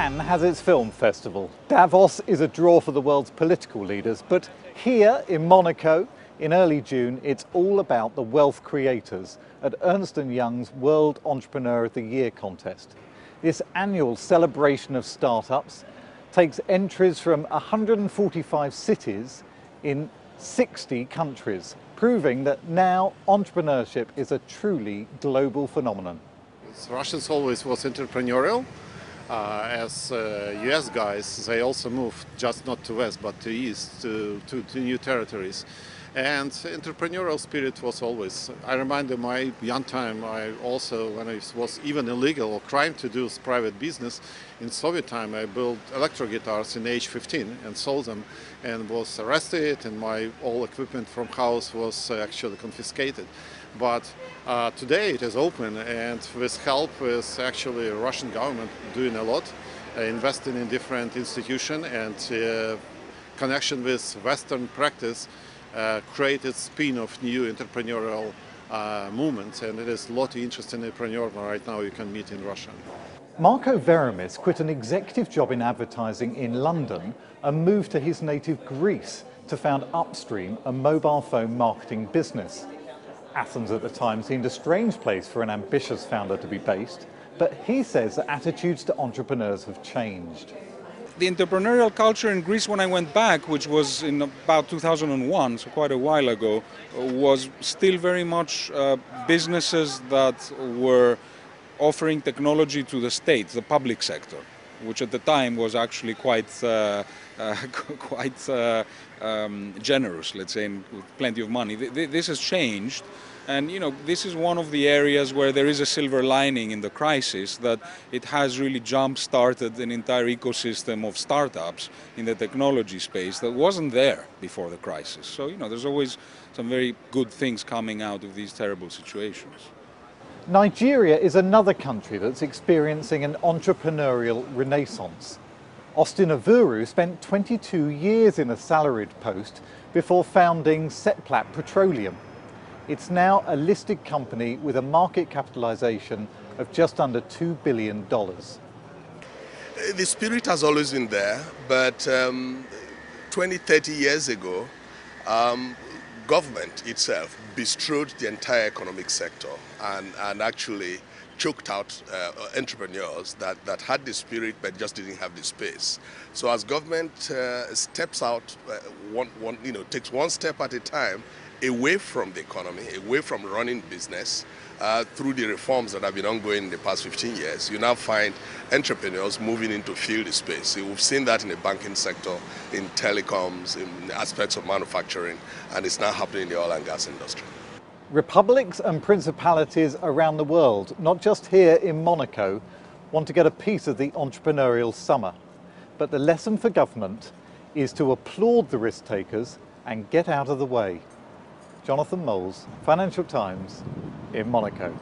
Cannes has its film festival. Davos is a draw for the world's political leaders, but here in Monaco, in early June, it's all about the wealth creators at Ernst & Young's World Entrepreneur of the Year contest. This annual celebration of startups takes entries from 145 cities in 60 countries, proving that now entrepreneurship is a truly global phenomenon. Russians always was entrepreneurial. As US guys, they also moved just not to West but to East, to new territories. And entrepreneurial spirit was always, I remember my young time, I also, when it was even illegal or crime to do private business, in Soviet time I built electro guitars in age 15 and sold them and was arrested, and my all equipment from house was actually confiscated. But today it is open, and with help with actually Russian government doing a lot, investing in different institutions and connection with Western practice, created spin of new entrepreneurial movements, and it is a lot of interesting entrepreneurs right now you can meet in Russia. Marco Veremis quit an executive job in advertising in London and moved to his native Greece to found Upstream, a mobile phone marketing business. Athens at the time seemed a strange place for an ambitious founder to be based, but he says that attitudes to entrepreneurs have changed. The entrepreneurial culture in Greece when I went back, which was in about 2001, so quite a while ago, was still very much businesses that were offering technology to the state, the public sector, which at the time was actually quite generous, let's say, with plenty of money. This has changed. And this is one of the areas where there is a silver lining in the crisis, that it has really jump-started an entire ecosystem of startups in the technology space that wasn't there before the crisis. So, there's always some very good things coming out of these terrible situations. Nigeria is another country that's experiencing an entrepreneurial renaissance. Austin Avuru spent 22 years in a salaried post before founding Seplat Petroleum. It's now a listed company with a market capitalization of just under $2 billion. The spirit has always been there, but 20, 30 years ago, government itself bestrode the entire economic sector and actually choked out entrepreneurs that had the spirit but just didn't have the space. So as government steps out, takes one step at a time, away from the economy, away from running business, through the reforms that have been ongoing in the past 15 years, you now find entrepreneurs moving into field space. So we've seen that in the banking sector, in telecoms, in aspects of manufacturing, and it's now happening in the oil and gas industry. Republics and principalities around the world, not just here in Monaco, want to get a piece of the entrepreneurial summer. But the lesson for government is to applaud the risk takers and get out of the way. Jonathan Moules, Financial Times, in Monaco.